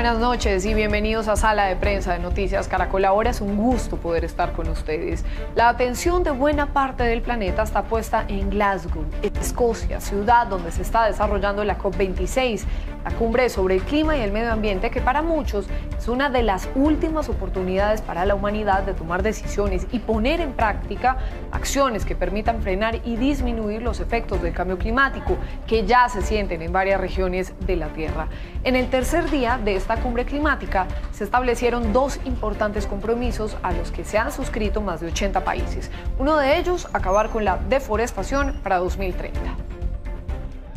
buenas noches y bienvenidos a Sala de Prensa de Noticias Caracol. Ahora es un gusto poder estar con ustedes. La atención de buena parte del planeta está puesta en Glasgow, Escocia, ciudad donde se está desarrollando la COP26, la cumbre sobre el clima y el medio ambiente, que para muchos es una de las últimas oportunidades para la humanidad de tomar decisiones y poner en práctica acciones que permitan frenar y disminuir los efectos del cambio climático que ya se sienten en varias regiones de la Tierra. En el tercer día de esta cumbre climática se establecieron dos importantes compromisos a los que se han suscrito más de 80 países. Uno de ellos, acabar con la deforestación para 2030.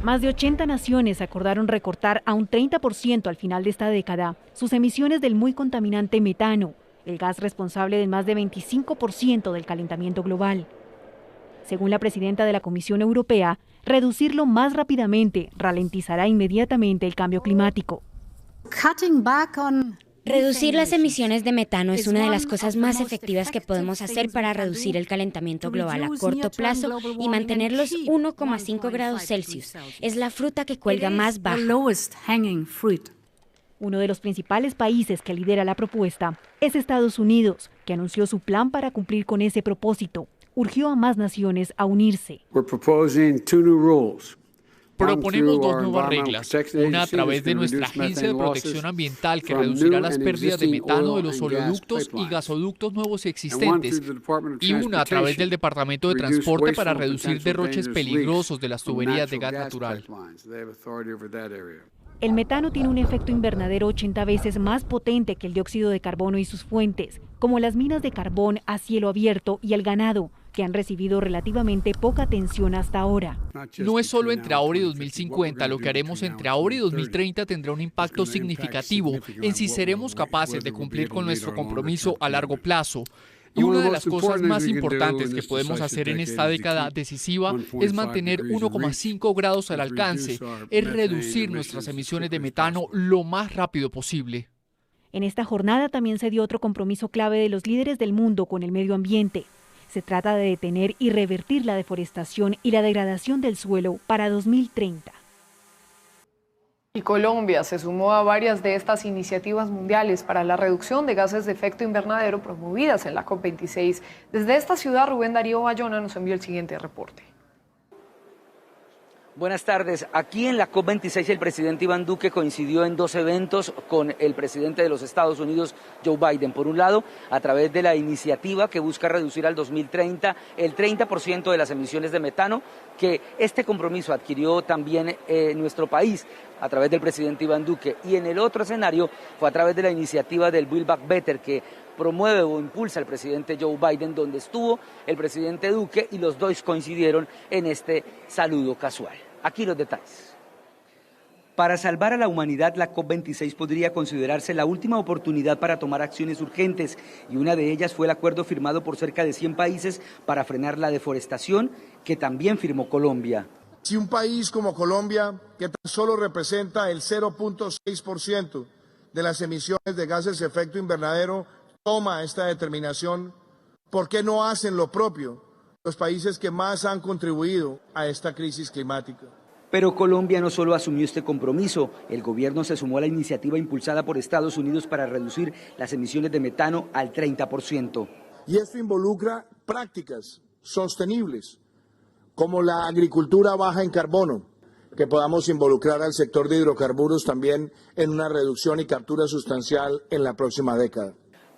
Más de 80 naciones acordaron recortar a un 30% al final de esta década sus emisiones del muy contaminante metano, el gas responsable de más de 25% del calentamiento global. Según la presidenta de la Comisión Europea, reducirlo más rápidamente ralentizará inmediatamente el cambio climático. Reducir las emisiones de metano es una de las cosas más efectivas que podemos hacer para reducir el calentamiento global a corto plazo y mantener los 1,5 grados Celsius. Es la fruta que cuelga más baja. Uno de los principales países que lidera la propuesta es Estados Unidos, que anunció su plan para cumplir con ese propósito. Urgió a más naciones a unirse. Proponemos dos nuevas reglas, una a través de nuestra Agencia de Protección Ambiental que reducirá las pérdidas de metano de los oleoductos y gasoductos nuevos y existentes, y una a través del Departamento de Transporte para reducir derroches peligrosos de las tuberías de gas natural. El metano tiene un efecto invernadero 80 veces más potente que el dióxido de carbono y sus fuentes, como las minas de carbón a cielo abierto y el ganado, que han recibido relativamente poca atención hasta ahora. No es solo entre ahora y 2050, lo que haremos entre ahora y 2030 tendrá un impacto significativo en si seremos capaces de cumplir con nuestro compromiso a largo plazo. Y una de las cosas más importantes que podemos hacer en esta década decisiva es mantener 1,5 grados al alcance, es reducir nuestras emisiones de metano lo más rápido posible. En esta jornada también se dio otro compromiso clave de los líderes del mundo con el medio ambiente. Se trata de detener y revertir la deforestación y la degradación del suelo para 2030. Y Colombia se sumó a varias de estas iniciativas mundiales para la reducción de gases de efecto invernadero promovidas en la COP26. Desde esta ciudad, Rubén Darío Bayona nos envió el siguiente reporte. Buenas tardes. Aquí en la COP26 el presidente Iván Duque coincidió en dos eventos con el presidente de los Estados Unidos, Joe Biden. Por un lado, a través de la iniciativa que busca reducir al 2030 el 30% de las emisiones de metano, que este compromiso adquirió también nuestro país a través del presidente Iván Duque. Y en el otro escenario fue a través de la iniciativa del Build Back Better, que promueve o impulsa el presidente Joe Biden, donde estuvo el presidente Duque y los dos coincidieron en este saludo casual. Aquí los detalles. Para salvar a la humanidad, la COP26 podría considerarse la última oportunidad para tomar acciones urgentes, y una de ellas fue el acuerdo firmado por cerca de 100 países para frenar la deforestación, que también firmó Colombia. Si un país como Colombia, que tan solo representa el 0,6% de las emisiones de gases de efecto invernadero, toma esta determinación, ¿por qué no hacen lo propio los países que más han contribuido a esta crisis climática? Pero Colombia no solo asumió este compromiso, el gobierno se sumó a la iniciativa impulsada por Estados Unidos para reducir las emisiones de metano al 30%. Y esto involucra prácticas sostenibles, como la agricultura baja en carbono, que podamos involucrar al sector de hidrocarburos también en una reducción y captura sustancial en la próxima década.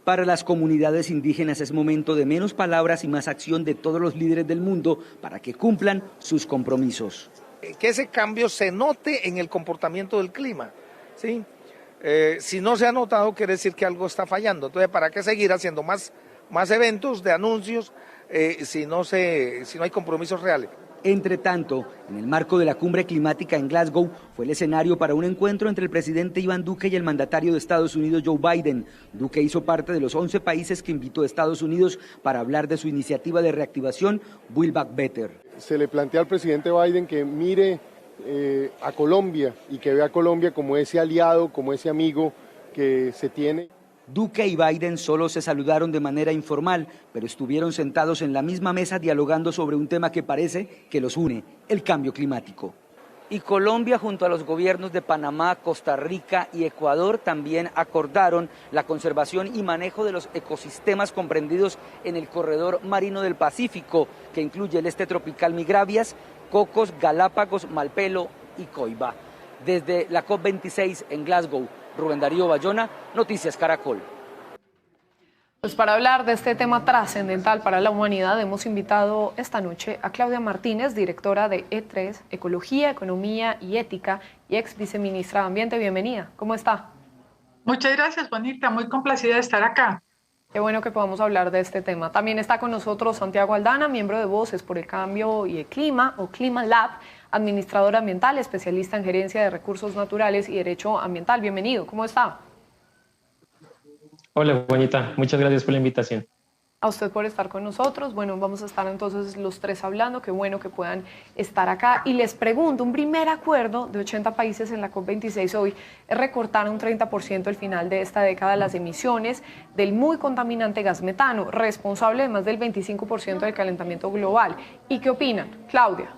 Para las comunidades indígenas es momento de menos palabras y más acción de todos los líderes del mundo para que cumplan sus compromisos. Que ese cambio se note en el comportamiento del clima, ¿sí? Si no se ha notado, quiere decir que algo está fallando. Entonces, ¿para qué seguir haciendo más eventos de anuncios si no hay compromisos reales? Entre tanto, en el marco de la cumbre climática en Glasgow, fue el escenario para un encuentro entre el presidente Iván Duque y el mandatario de Estados Unidos, Joe Biden. Duque hizo parte de los 11 países que invitó a Estados Unidos para hablar de su iniciativa de reactivación Build Back Better. Se le plantea al presidente Biden que mire a Colombia y que vea a Colombia como ese aliado, como ese amigo que se tiene. Duque y Biden solo se saludaron de manera informal, pero estuvieron sentados en la misma mesa dialogando sobre un tema que parece que los une, el cambio climático. Y Colombia, junto a los gobiernos de Panamá, Costa Rica y Ecuador, también acordaron la conservación y manejo de los ecosistemas comprendidos en el corredor marino del Pacífico, que incluye el este tropical Migravias, Cocos, Galápagos, Malpelo y Coiba. Desde la COP26 en Glasgow, Rubén Darío Bayona, Noticias Caracol. Pues para hablar de este tema trascendental para la humanidad, hemos invitado esta noche a Claudia Martínez, directora de E3, Ecología, Economía y Ética, y ex viceministra de Ambiente. Bienvenida. ¿Cómo está? Muchas gracias, Juanita. Muy complacida de estar acá. Qué bueno que podamos hablar de este tema. También está con nosotros Santiago Aldana, miembro de Voces por el Cambio y el Clima, o Clima Lab, administrador ambiental, especialista en gerencia de recursos naturales y derecho ambiental. Bienvenido. ¿Cómo está? Hola, Juanita. Muchas gracias por la invitación. A usted por estar con nosotros. Bueno, vamos a estar entonces los tres hablando. Qué bueno que puedan estar acá. Y les pregunto, un primer acuerdo de 80 países en la COP26 hoy es recortar un 30% al final de esta década las emisiones del muy contaminante gas metano, responsable de más del 25% del calentamiento global. ¿Y qué opinan? Claudia.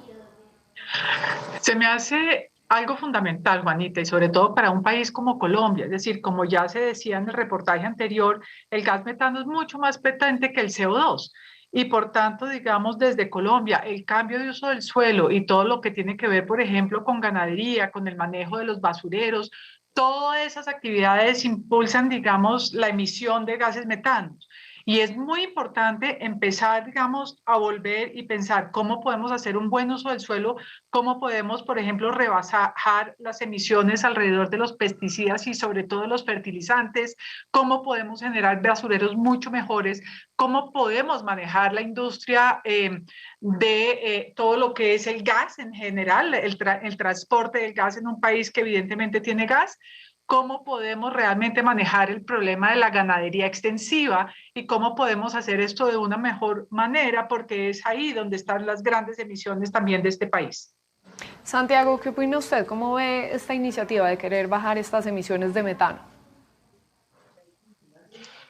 Se me hace algo fundamental, Juanita, y sobre todo para un país como Colombia. Es decir, como ya se decía en el reportaje anterior, el gas metano es mucho más potente que el CO2. Y por tanto, digamos, desde Colombia, el cambio de uso del suelo y todo lo que tiene que ver, por ejemplo, con ganadería, con el manejo de los basureros, todas esas actividades impulsan, digamos, la emisión de gases metanos. Y es muy importante empezar, digamos, a volver y pensar cómo podemos hacer un buen uso del suelo, cómo podemos, por ejemplo, rebajar las emisiones alrededor de los pesticidas y sobre todo los fertilizantes, cómo podemos generar basureros mucho mejores, cómo podemos manejar la industria de todo lo que es el gas en general, el transporte del gas en un país que evidentemente tiene gas, cómo podemos realmente manejar el problema de la ganadería extensiva y cómo podemos hacer esto de una mejor manera, porque es ahí donde están las grandes emisiones también de este país. Santiago, ¿qué opina usted? ¿Cómo ve esta iniciativa de querer bajar estas emisiones de metano?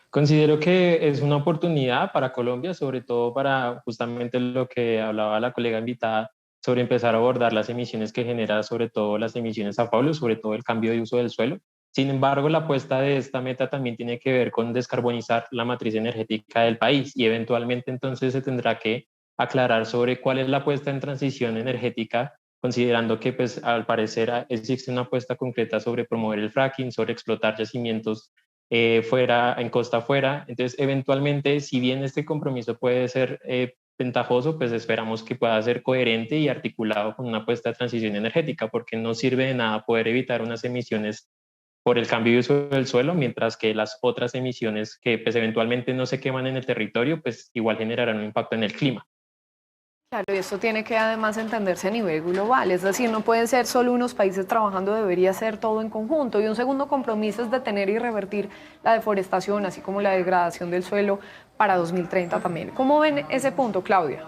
Considero que es una oportunidad para Colombia, sobre todo para justamente lo que hablaba la colega invitada, sobre empezar a abordar las emisiones que genera, sobre todo las emisiones a Pablo, sobre todo el cambio de uso del suelo. Sin embargo, la apuesta de esta meta también tiene que ver con descarbonizar la matriz energética del país y eventualmente entonces se tendrá que aclarar sobre cuál es la apuesta en transición energética, considerando que pues al parecer existe una apuesta concreta sobre promover el fracking, sobre explotar yacimientos fuera, en costa afuera. Entonces, eventualmente, si bien este compromiso puede ser ventajoso, pues esperamos que pueda ser coherente y articulado con una apuesta de transición energética, porque no sirve de nada poder evitar unas emisiones por el cambio de uso del suelo, mientras que las otras emisiones que pues eventualmente no se queman en el territorio, pues igual generarán un impacto en el clima. Claro, y esto tiene que además entenderse a nivel global, es decir, no pueden ser solo unos países trabajando, debería ser todo en conjunto. Y un segundo compromiso es detener y revertir la deforestación, así como la degradación del suelo para 2030 también. ¿Cómo ven ese punto, Claudia?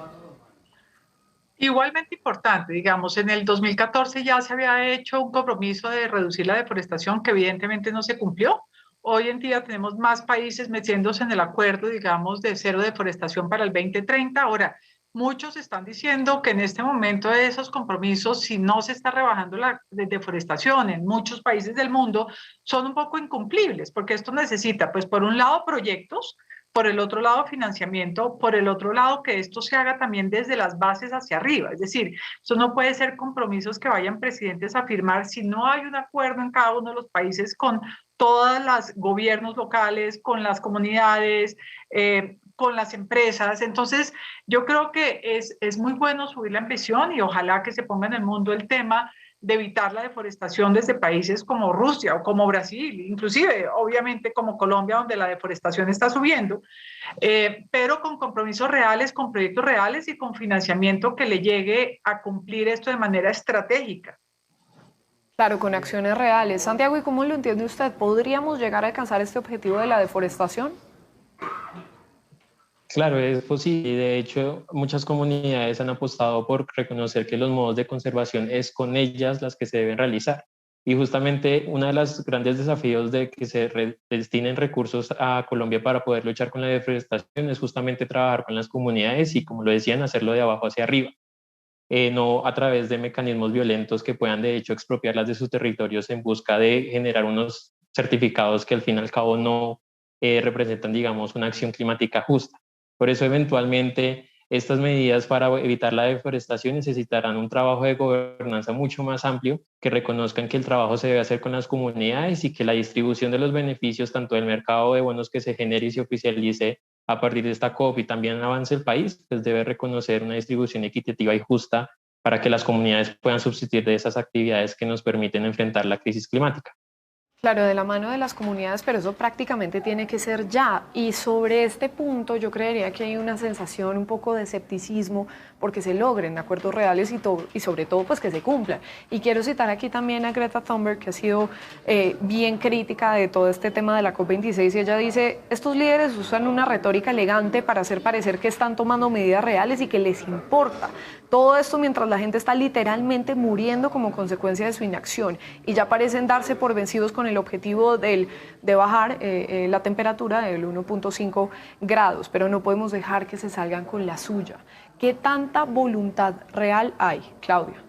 Igualmente importante, digamos, en el 2014 ya se había hecho un compromiso de reducir la deforestación que evidentemente no se cumplió. Hoy en día tenemos más países metiéndose en el acuerdo, digamos, de cero deforestación para el 2030. Ahora, muchos están diciendo que en este momento de esos compromisos, si no se está rebajando la deforestación en muchos países del mundo, son un poco incumplibles, porque esto necesita, pues, por un lado, proyectos, por el otro lado, financiamiento, por el otro lado, que esto se haga también desde las bases hacia arriba. Es decir, eso no puede ser compromisos que vayan presidentes a firmar si no hay un acuerdo en cada uno de los países con todos los gobiernos locales, con las comunidades, con las empresas. Entonces, yo creo que es muy bueno subir la ambición y ojalá que se ponga en el mundo el tema de evitar la deforestación desde países como Rusia o como Brasil, inclusive, obviamente, como Colombia, donde la deforestación está subiendo, pero con compromisos reales, con proyectos reales y con financiamiento que le llegue a cumplir esto de manera estratégica. Claro, con acciones reales. Santiago, ¿y cómo lo entiende usted? ¿Podríamos llegar a alcanzar este objetivo de la deforestación? Claro, es posible. De hecho, muchas comunidades han apostado por reconocer que los modos de conservación es con ellas las que se deben realizar. Y justamente uno de los grandes desafíos de que se destinen recursos a Colombia para poder luchar con la deforestación es justamente trabajar con las comunidades y, como lo decían, hacerlo de abajo hacia arriba. no a través de mecanismos violentos que puedan de hecho expropiarlas de sus territorios en busca de generar unos certificados que al fin y al cabo no representan, digamos, una acción climática justa. Por eso eventualmente estas medidas para evitar la deforestación necesitarán un trabajo de gobernanza mucho más amplio, que reconozcan que el trabajo se debe hacer con las comunidades y que la distribución de los beneficios, tanto del mercado de bonos que se genere y se oficialice a partir de esta COP y también avance el país, pues debe reconocer una distribución equitativa y justa para que las comunidades puedan subsistir de esas actividades que nos permiten enfrentar la crisis climática. Claro, de la mano de las comunidades, pero eso prácticamente tiene que ser ya. Y sobre este punto yo creería que hay una sensación un poco de escepticismo porque se logren acuerdos reales y sobre todo pues que se cumplan. Y quiero citar aquí también a Greta Thunberg, que ha sido bien crítica de todo este tema de la COP26, y ella dice, estos líderes usan una retórica elegante para hacer parecer que están tomando medidas reales y que les importa. Todo esto mientras la gente está literalmente muriendo como consecuencia de su inacción y ya parecen darse por vencidos con el objetivo de bajar la temperatura del 1.5 grados, pero no podemos dejar que se salgan con la suya. ¿Qué tanta voluntad real hay, Claudia?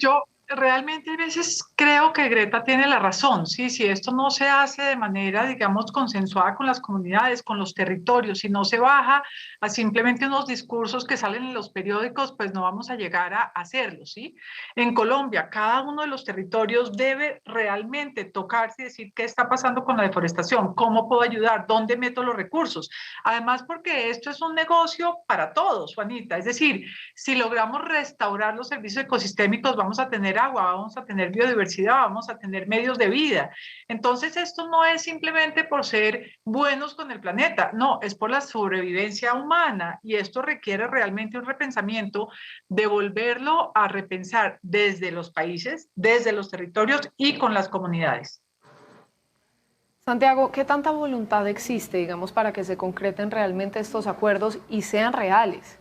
Yo realmente a veces creo que Greta tiene la razón, ¿sí? Si esto no se hace de manera, digamos, consensuada con las comunidades, con los territorios, si no se baja a simplemente unos discursos que salen en los periódicos, pues no vamos a llegar a hacerlo, ¿sí? En Colombia, cada uno de los territorios debe realmente tocarse y decir qué está pasando con la deforestación, cómo puedo ayudar, dónde meto los recursos. Además, porque esto es un negocio para todos, Juanita, es decir, si logramos restaurar los servicios ecosistémicos, vamos a tener agua, vamos a tener biodiversidad, vamos a tener medios de vida. Entonces esto no es simplemente por ser buenos con el planeta, no, es por la sobrevivencia humana y esto requiere realmente un repensamiento de volverlo a repensar desde los países, desde los territorios y con las comunidades. Santiago, ¿qué tanta voluntad existe, digamos, para que se concreten realmente estos acuerdos y sean reales?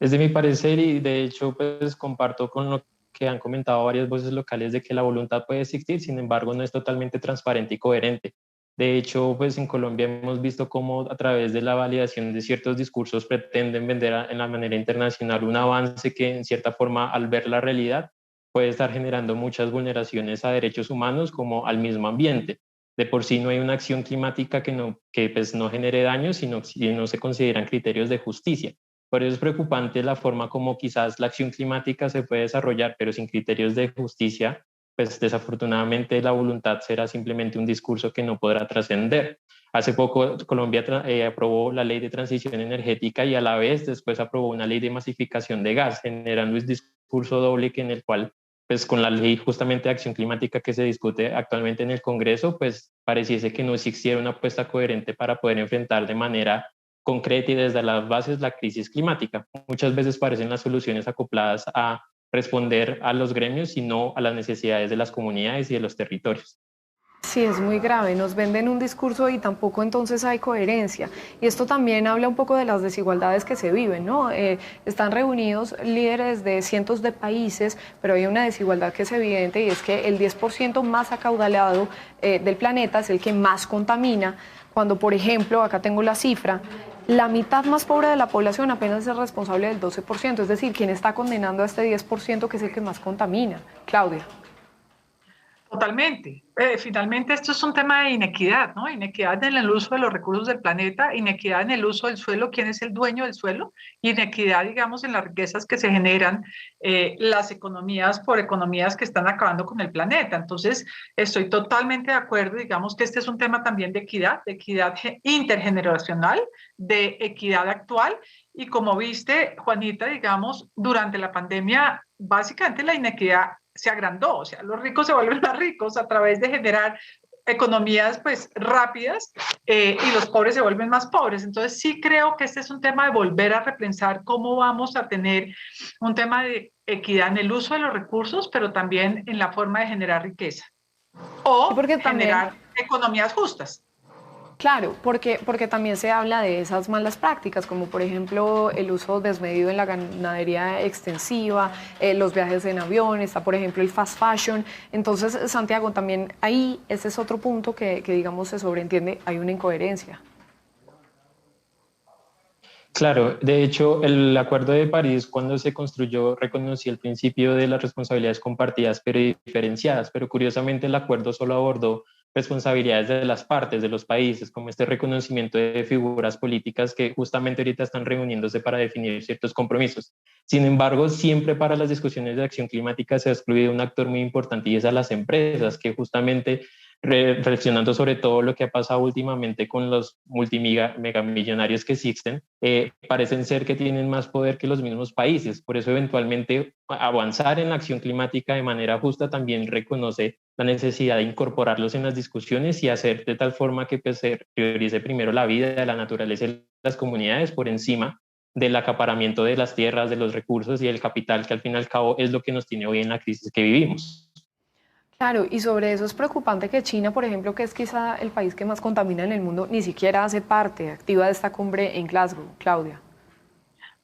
Desde mi parecer, y de hecho pues comparto con lo que han comentado varias voces locales de que la voluntad puede existir, sin embargo no es totalmente transparente y coherente. De hecho, pues en Colombia hemos visto cómo a través de la validación de ciertos discursos pretenden vender en la manera internacional un avance que en cierta forma al ver la realidad puede estar generando muchas vulneraciones a derechos humanos como al mismo ambiente. De por sí no hay una acción climática que pues no genere daños, sino que no se consideran criterios de justicia. Por eso es preocupante la forma como quizás la acción climática se puede desarrollar, pero sin criterios de justicia, pues desafortunadamente la voluntad será simplemente un discurso que no podrá trascender. Hace poco Colombia aprobó la ley de transición energética y a la vez después aprobó una ley de masificación de gas, generando un discurso doble en el cual, pues con la ley justamente de acción climática que se discute actualmente en el Congreso, pues pareciese que no existiera una apuesta coherente para poder enfrentar de manera concreta y desde las bases la crisis climática. Muchas veces parecen las soluciones acopladas a responder a los gremios y no a las necesidades de las comunidades y de los territorios. Sí, es muy grave, nos venden un discurso y tampoco entonces hay coherencia. Y esto también habla un poco de las desigualdades que se viven, ¿no? Están reunidos líderes de cientos de países, pero hay una desigualdad que es evidente y es que el 10% más acaudalado del planeta es el que más contamina, cuando, por ejemplo, acá tengo la cifra, la mitad más pobre de la población apenas es responsable del 12%, es decir, ¿quién está condenando a este 10% que es el que más contamina? Claudia. Totalmente. Finalmente esto es un tema de inequidad, ¿no? Inequidad en el uso de los recursos del planeta, inequidad en el uso del suelo, quién es el dueño del suelo, inequidad, digamos, en las riquezas que se generan las economías por economías que están acabando con el planeta. Entonces, estoy totalmente de acuerdo, digamos que este es un tema también de equidad intergeneracional, de equidad actual, y como viste, Juanita, digamos, durante la pandemia, básicamente la inequidad se agrandó, o sea, los ricos se vuelven más ricos a través de generar economías pues rápidas y los pobres se vuelven más pobres. Entonces sí creo que este es un tema de volver a repensar cómo vamos a tener un tema de equidad en el uso de los recursos, pero también en la forma de generar riqueza o generar economías justas. Claro, porque también se habla de esas malas prácticas, como por ejemplo el uso desmedido en la ganadería extensiva, los viajes en avión, está por ejemplo el fast fashion. Entonces, Santiago, también ahí ese es otro punto que digamos se sobreentiende, hay una incoherencia. Claro, de hecho, el Acuerdo de París, cuando se construyó, reconocía el principio de las responsabilidades compartidas pero diferenciadas, pero curiosamente el acuerdo solo abordó responsabilidades de las partes, de los países, como este reconocimiento de figuras políticas que justamente ahorita están reuniéndose para definir ciertos compromisos. Sin embargo, siempre para las discusiones de acción climática se ha excluido un actor muy importante y es a las empresas, que justamente reflexionando sobre todo lo que ha pasado últimamente con los multimegamillonarios que existen, parecen ser que tienen más poder que los mismos países. Por eso eventualmente avanzar en la acción climática de manera justa también reconoce la necesidad de incorporarlos en las discusiones y hacer de tal forma que pues, se priorice primero la vida, la naturaleza y las comunidades por encima del acaparamiento de las tierras, de los recursos y del capital, que al fin y al cabo es lo que nos tiene hoy en la crisis que vivimos. Claro, y sobre eso es preocupante que China, por ejemplo, que es quizá el país que más contamina en el mundo, ni siquiera hace parte activa de esta cumbre en Glasgow, Claudia.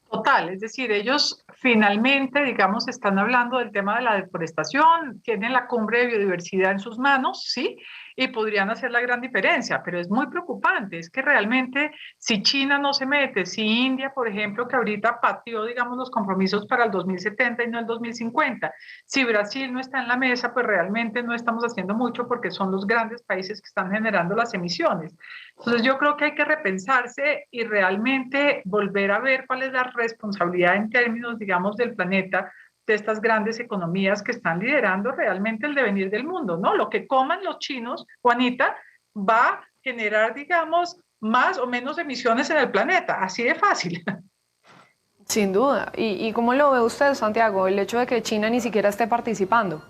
Total, es decir, ellos finalmente, digamos, están hablando del tema de la deforestación, tienen la cumbre de biodiversidad en sus manos, ¿sí? Y podrían hacer la gran diferencia, pero es muy preocupante, es que realmente si China no se mete, si India, por ejemplo, que ahorita pateó, digamos, los compromisos para el 2070 y no el 2050, si Brasil no está en la mesa, pues realmente no estamos haciendo mucho porque son los grandes países que están generando las emisiones. Entonces yo creo que hay que repensarse y realmente volver a ver cuál es la responsabilidad en términos, digamos, del planeta, de estas grandes economías que están liderando realmente el devenir del mundo, ¿no? Lo que coman los chinos, Juanita, va a generar, digamos, más o menos emisiones en el planeta, así de fácil. Sin duda. ¿Y cómo lo ve usted, Santiago, el hecho de que China ni siquiera esté participando?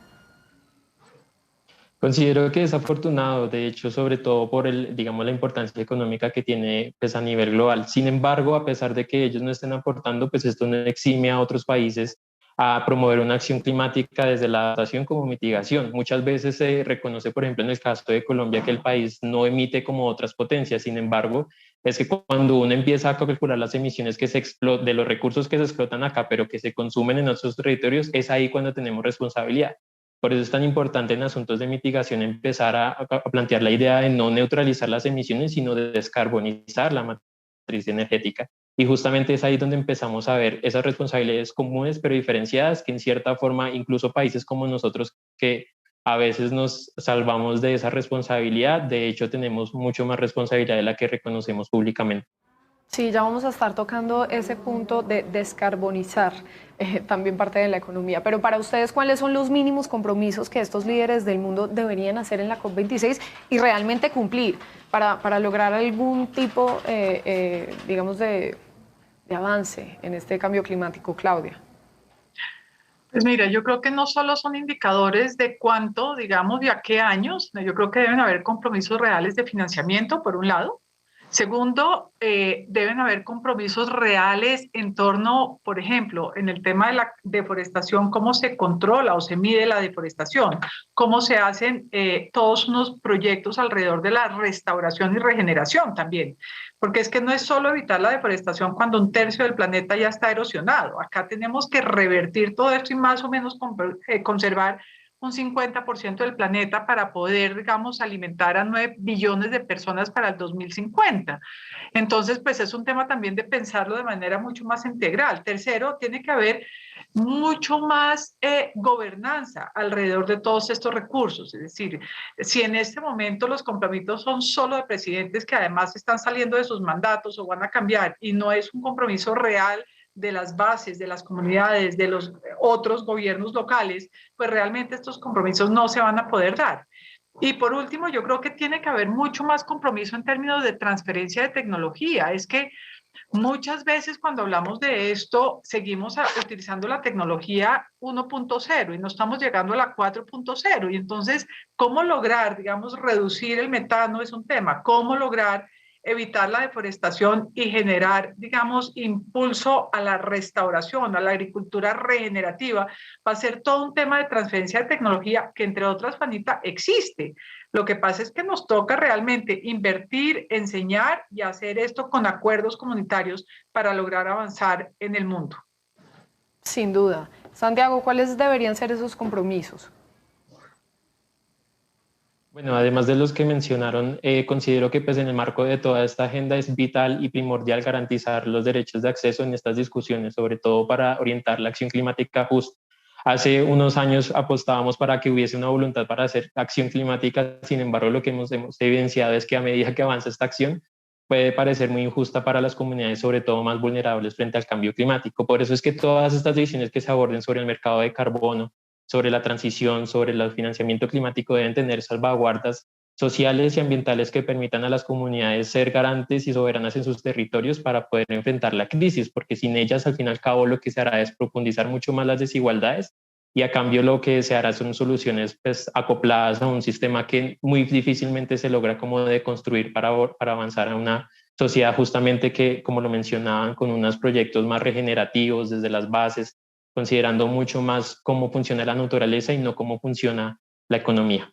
Considero que es afortunado, de hecho, sobre todo por digamos, la importancia económica que tiene pues, a nivel global. Sin embargo, a pesar de que ellos no estén aportando, pues esto no exime a otros países a promover una acción climática desde la adaptación como mitigación. Muchas veces se reconoce, por ejemplo, en el caso de Colombia, que el país no emite como otras potencias. Sin embargo, es que cuando uno empieza a calcular las emisiones que de los recursos que se explotan acá, pero que se consumen en otros territorios, es ahí cuando tenemos responsabilidad. Por eso es tan importante en asuntos de mitigación empezar a plantear la idea de no neutralizar las emisiones, sino de descarbonizar la matriz energética. Y justamente es ahí donde empezamos a ver esas responsabilidades comunes pero diferenciadas que en cierta forma incluso países como nosotros que a veces nos salvamos de esa responsabilidad, de hecho tenemos mucho más responsabilidad de la que reconocemos públicamente. Sí, ya vamos a estar tocando ese punto de descarbonizar también parte de la economía. Pero para ustedes, ¿cuáles son los mínimos compromisos que estos líderes del mundo deberían hacer en la COP26 y realmente cumplir para lograr algún tipo, digamos, de avance en este cambio climático, Claudia? Pues mira, yo creo que no solo son indicadores de cuánto, digamos, de a qué años, yo creo que deben haber compromisos reales de financiamiento, por un lado. Segundo, deben haber compromisos reales en torno, por ejemplo, en el tema de la deforestación, cómo se controla o se mide la deforestación, cómo se hacen todos unos proyectos alrededor de la restauración y regeneración también, porque es que no es solo evitar la deforestación cuando un tercio del planeta ya está erosionado, acá tenemos que revertir todo esto y más o menos conservar un 50% del planeta para poder, digamos, alimentar a 9 billones de personas para el 2050. Entonces, pues es un tema también de pensarlo de manera mucho más integral. Tercero, tiene que haber mucho más gobernanza alrededor de todos estos recursos. Es decir, si en este momento los compromisos son solo de presidentes que además están saliendo de sus mandatos o van a cambiar y no es un compromiso real de las bases, de las comunidades, de los otros gobiernos locales, pues realmente estos compromisos no se van a poder dar. Y por último, yo creo que tiene que haber mucho más compromiso en términos de transferencia de tecnología. Es que muchas veces cuando hablamos de esto, seguimos utilizando la tecnología 1.0 y no estamos llegando a la 4.0. Y entonces, ¿cómo lograr, digamos, reducir el metano es un tema? ¿Cómo lograr evitar la deforestación y generar, digamos, impulso a la restauración, a la agricultura regenerativa? Va a ser todo un tema de transferencia de tecnología que, entre otras, Juanita, existe. Lo que pasa es que nos toca realmente invertir, enseñar y hacer esto con acuerdos comunitarios para lograr avanzar en el mundo. Sin duda. Santiago, ¿cuáles deberían ser esos compromisos? Bueno, además de los que mencionaron, considero que pues, en el marco de toda esta agenda es vital y primordial garantizar los derechos de acceso en estas discusiones, sobre todo para orientar la acción climática justa. Hace unos años apostábamos para que hubiese una voluntad para hacer acción climática, sin embargo, lo que hemos evidenciado es que a medida que avanza esta acción, puede parecer muy injusta para las comunidades, sobre todo más vulnerables frente al cambio climático. Por eso es que todas estas decisiones que se aborden sobre el mercado de carbono, sobre la transición, sobre el financiamiento climático deben tener salvaguardas sociales y ambientales que permitan a las comunidades ser garantes y soberanas en sus territorios para poder enfrentar la crisis, porque sin ellas, al fin y al cabo, lo que se hará es profundizar mucho más las desigualdades y a cambio lo que se hará son soluciones pues, acopladas a un sistema que muy difícilmente se logra como deconstruir para avanzar a una sociedad justamente que, como lo mencionaban, con unos proyectos más regenerativos desde las bases, considerando mucho más cómo funciona la naturaleza y no cómo funciona la economía.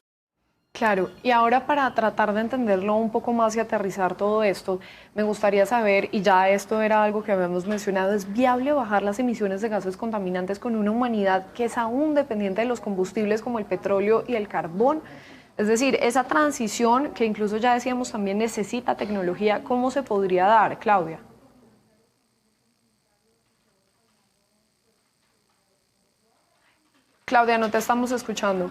Claro, y ahora para tratar de entenderlo un poco más y aterrizar todo esto, me gustaría saber, y ya esto era algo que habíamos mencionado, ¿es viable bajar las emisiones de gases contaminantes con una humanidad que es aún dependiente de los combustibles como el petróleo y el carbón? Es decir, esa transición que incluso ya decíamos también necesita tecnología, ¿cómo se podría dar, Claudia? Claudia, no te estamos escuchando.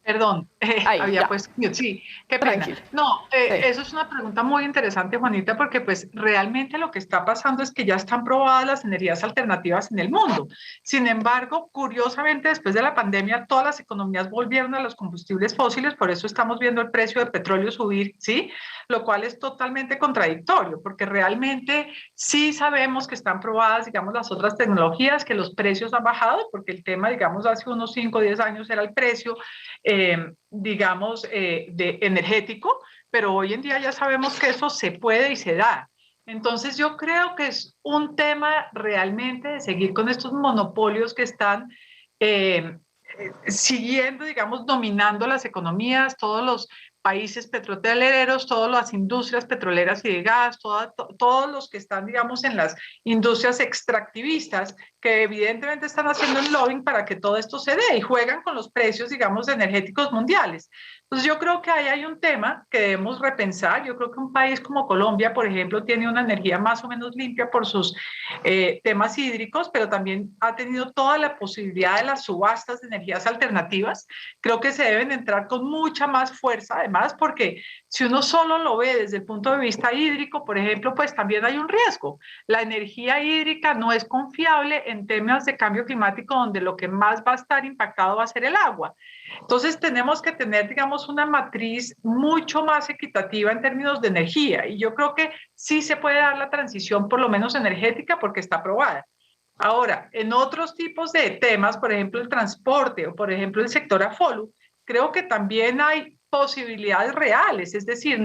Perdón, había puesto mute, sí, qué pena. Tranquilo. No, Sí. eso es una pregunta muy interesante, Juanita, porque pues realmente lo que está pasando es que ya están probadas las energías alternativas en el mundo. Sin embargo, curiosamente, después de la pandemia, todas las economías volvieron a los combustibles fósiles, por eso estamos viendo el precio del petróleo subir, ¿sí? Lo cual es totalmente contradictorio, porque realmente sí sabemos que están probadas, digamos, las otras tecnologías, que los precios han bajado, porque el tema, digamos, hace unos 5 o 10 años era el precio, digamos, de energético, pero hoy en día ya sabemos que eso se puede y se da. Entonces yo creo que es un tema realmente de seguir con estos monopolios que están siguiendo, digamos, dominando las economías, todos los países petroleros, todas las industrias petroleras y de gas, todos los que están, digamos, en las industrias extractivistas, que evidentemente están haciendo el lobbying para que todo esto se dé y juegan con los precios, digamos, energéticos mundiales. Entonces yo creo que ahí hay un tema que debemos repensar. Yo creo que un país como Colombia, por ejemplo, tiene una energía más o menos limpia por sus temas hídricos, pero también ha tenido toda la posibilidad de las subastas de energías alternativas. Creo que se deben entrar con mucha más fuerza, además, porque si uno solo lo ve desde el punto de vista hídrico, por ejemplo, pues también hay un riesgo. La energía hídrica no es confiable en temas de cambio climático, donde lo que más va a estar impactado va a ser el agua. Entonces tenemos que tener, digamos, una matriz mucho más equitativa en términos de energía, y yo creo que sí se puede dar la transición, por lo menos energética, porque está aprobada. Ahora, en otros tipos de temas, por ejemplo, el transporte o por ejemplo el sector AFOLU, creo que también hay posibilidades reales. Es decir,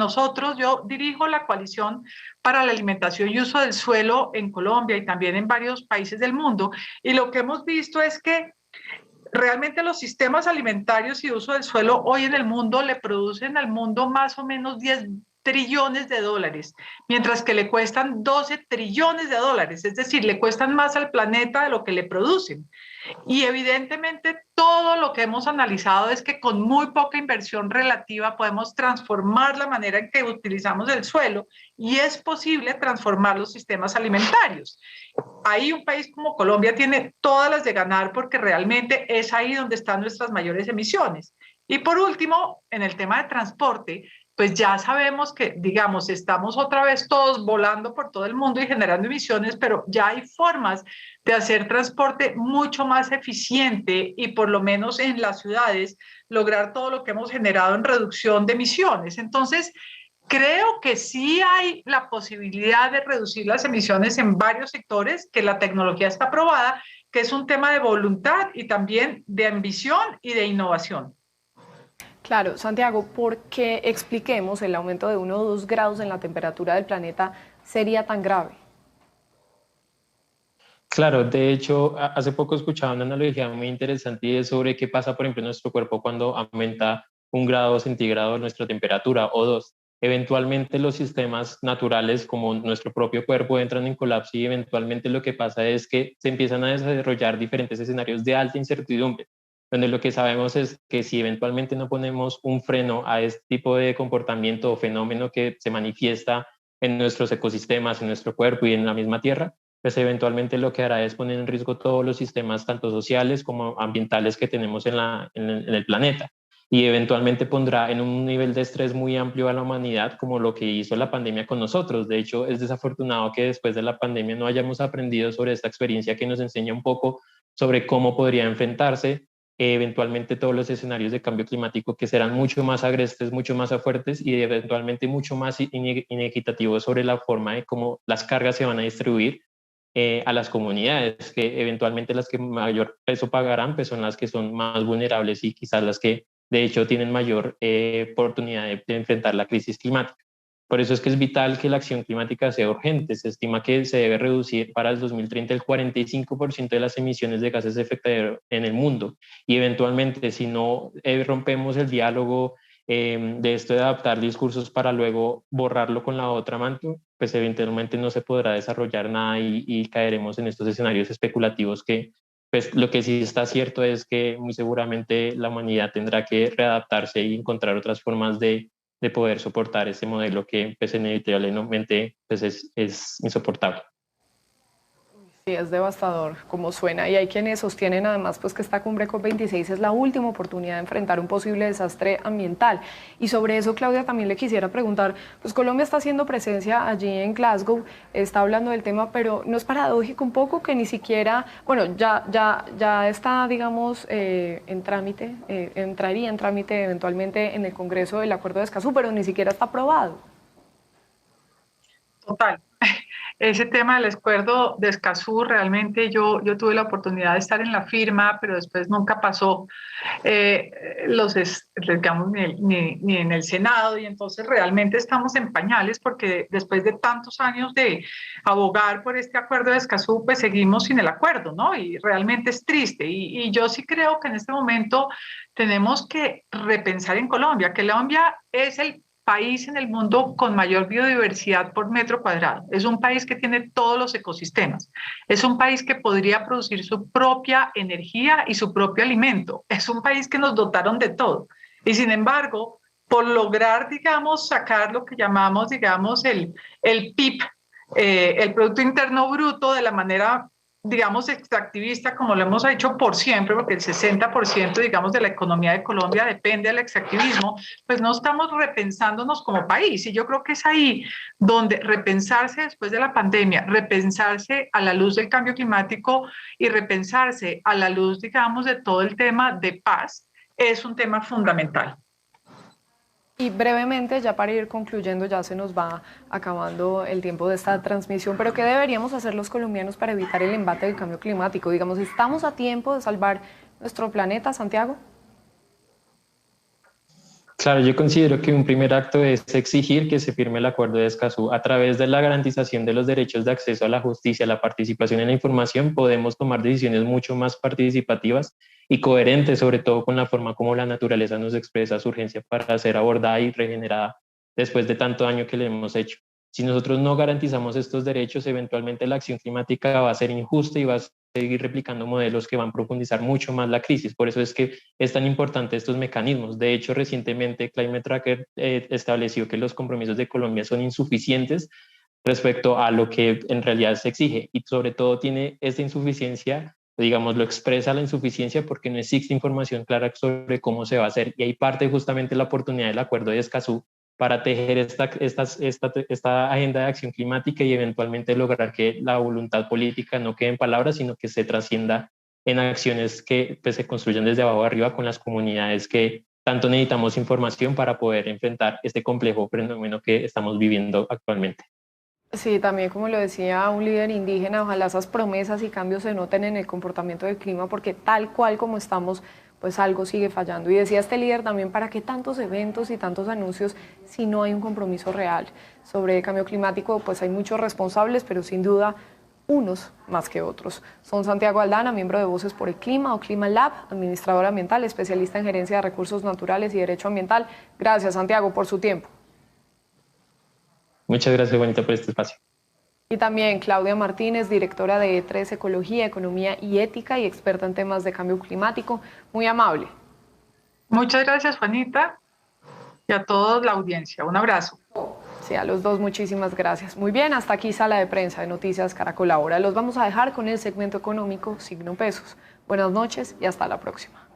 yo dirijo la coalición para la alimentación y uso del suelo en Colombia y también en varios países del mundo, y lo que hemos visto es que realmente los sistemas alimentarios y uso del suelo hoy en el mundo le producen al mundo más o menos 10 trillones de dólares, mientras que le cuestan 12 trillones de dólares, es decir, le cuestan más al planeta de lo que le producen. Y evidentemente todo lo que hemos analizado es que con muy poca inversión relativa podemos transformar la manera en que utilizamos el suelo, y es posible transformar los sistemas alimentarios. Ahí un país como Colombia tiene todas las de ganar, porque realmente es ahí donde están nuestras mayores emisiones. Y por último, en el tema de transporte, pues ya sabemos que, digamos, estamos otra vez todos volando por todo el mundo y generando emisiones, pero ya hay formas de hacer transporte mucho más eficiente y por lo menos en las ciudades lograr todo lo que hemos generado en reducción de emisiones. Entonces, creo que sí hay la posibilidad de reducir las emisiones en varios sectores, que la tecnología está aprobada, que es un tema de voluntad y también de ambición y de innovación. Claro, Santiago, ¿por qué expliquemos el aumento de 1 o 2 grados en la temperatura del planeta sería tan grave? Claro, de hecho, hace poco escuchaba una analogía muy interesante y es sobre qué pasa, por ejemplo, en nuestro cuerpo cuando aumenta 1 grado centígrado nuestra temperatura o 2. Eventualmente los sistemas naturales como nuestro propio cuerpo entran en colapso y eventualmente lo que pasa es que se empiezan a desarrollar diferentes escenarios de alta incertidumbre. donde lo que sabemos es que si eventualmente no ponemos un freno a este tipo de comportamiento o fenómeno que se manifiesta en nuestros ecosistemas, en nuestro cuerpo y en la misma tierra, pues eventualmente lo que hará es poner en riesgo todos los sistemas, tanto sociales como ambientales que tenemos en el planeta. Y eventualmente pondrá en un nivel de estrés muy amplio a la humanidad, como lo que hizo la pandemia con nosotros. De hecho, es desafortunado que después de la pandemia no hayamos aprendido sobre esta experiencia que nos enseña un poco sobre cómo podría enfrentarse eventualmente todos los escenarios de cambio climático, que serán mucho más agrestes, mucho más fuertes y eventualmente mucho más inequitativos sobre la forma de cómo las cargas se van a distribuir a las comunidades, que eventualmente las que mayor peso pagarán pues son las que son más vulnerables y quizás las que de hecho tienen mayor oportunidad de enfrentar la crisis climática. Por eso es que es vital que la acción climática sea urgente. Se estima que se debe reducir para el 2030 el 45% de las emisiones de gases de efecto en el mundo. Y eventualmente, si no rompemos el diálogo de esto de adaptar discursos para luego borrarlo con la otra mano, pues eventualmente no se podrá desarrollar nada y caeremos en estos escenarios especulativos que, pues lo que sí está cierto es que muy seguramente la humanidad tendrá que readaptarse y encontrar otras formas de poder soportar este modelo que pues inevitablemente pues es insoportable. Sí, es devastador como suena, y hay quienes sostienen además pues que esta cumbre COP26 es la última oportunidad de enfrentar un posible desastre ambiental. Y sobre eso, Claudia, también le quisiera preguntar, pues Colombia está haciendo presencia allí en Glasgow, está hablando del tema, pero ¿no es paradójico un poco que ni siquiera, bueno, ya está, digamos, en trámite, entraría en trámite eventualmente en el Congreso el Acuerdo de Escazú, pero ni siquiera está aprobado? Total. Ese tema del acuerdo de Escazú, realmente yo tuve la oportunidad de estar en la firma, pero después nunca pasó digamos, ni en el Senado, y entonces realmente estamos en pañales porque después de tantos años de abogar por este acuerdo de Escazú, pues seguimos sin el acuerdo, ¿no? Y realmente es triste. Y yo sí creo que en este momento tenemos que repensar en Colombia, que Colombia es el país en el mundo con mayor biodiversidad por metro cuadrado. Es un país que tiene todos los ecosistemas. Es un país que podría producir su propia energía y su propio alimento. Es un país que nos dotaron de todo. Y sin embargo, por lograr, digamos, sacar lo que llamamos, digamos, el PIB, el Producto Interno Bruto, de la manera, digamos, extractivista, como lo hemos hecho por siempre, porque el 60%, digamos, de la economía de Colombia depende del extractivismo, pues no estamos repensándonos como país. Y yo creo que es ahí donde repensarse después de la pandemia, repensarse a la luz del cambio climático y repensarse a la luz, digamos, de todo el tema de paz, es un tema fundamental. Y brevemente, ya para ir concluyendo, ya se nos va acabando el tiempo de esta transmisión, pero ¿qué deberíamos hacer los colombianos para evitar el embate del cambio climático? Digamos, ¿estamos a tiempo de salvar nuestro planeta, Santiago? Claro, yo considero que un primer acto es exigir que se firme el Acuerdo de Escazú. A través de la garantización de los derechos de acceso a la justicia, la participación en la información, podemos tomar decisiones mucho más participativas y coherentes, sobre todo con la forma como la naturaleza nos expresa su urgencia para ser abordada y regenerada después de tanto daño que le hemos hecho. Si nosotros no garantizamos estos derechos, eventualmente la acción climática va a ser injusta y va a seguir replicando modelos que van a profundizar mucho más la crisis. Por eso es que es tan importante estos mecanismos. De hecho, recientemente Climate Tracker estableció que los compromisos de Colombia son insuficientes respecto a lo que en realidad se exige, y sobre todo tiene esta insuficiencia, digamos, lo expresa la insuficiencia porque no existe información clara sobre cómo se va a hacer, y ahí parte justamente la oportunidad del Acuerdo de Escazú para tejer esta agenda de acción climática y eventualmente lograr que la voluntad política no quede en palabras, sino que se trascienda en acciones que pues, se construyan desde abajo arriba con las comunidades que tanto necesitamos información para poder enfrentar este complejo fenómeno que estamos viviendo actualmente. Sí, también como lo decía un líder indígena, ojalá esas promesas y cambios se noten en el comportamiento del clima, porque tal cual como estamos, pues algo sigue fallando. Y decía este líder también, ¿para qué tantos eventos y tantos anuncios si no hay un compromiso real sobre el cambio climático? Pues hay muchos responsables, pero sin duda unos más que otros. Son Santiago Aldana, miembro de Voces por el Clima o Clima Lab, administrador ambiental, especialista en gerencia de recursos naturales y derecho ambiental. Gracias, Santiago, por su tiempo. Muchas gracias, Juanita, por este espacio. Y también Claudia Martínez, directora de E3 Ecología, Economía y Ética y experta en temas de cambio climático. Muy amable. Muchas gracias, Juanita, y a toda la audiencia. Un abrazo. Sí, a los dos muchísimas gracias. Muy bien, hasta aquí Sala de Prensa de Noticias Caracol Ahora. Los vamos a dejar con el segmento económico Signo Pesos. Buenas noches y hasta la próxima.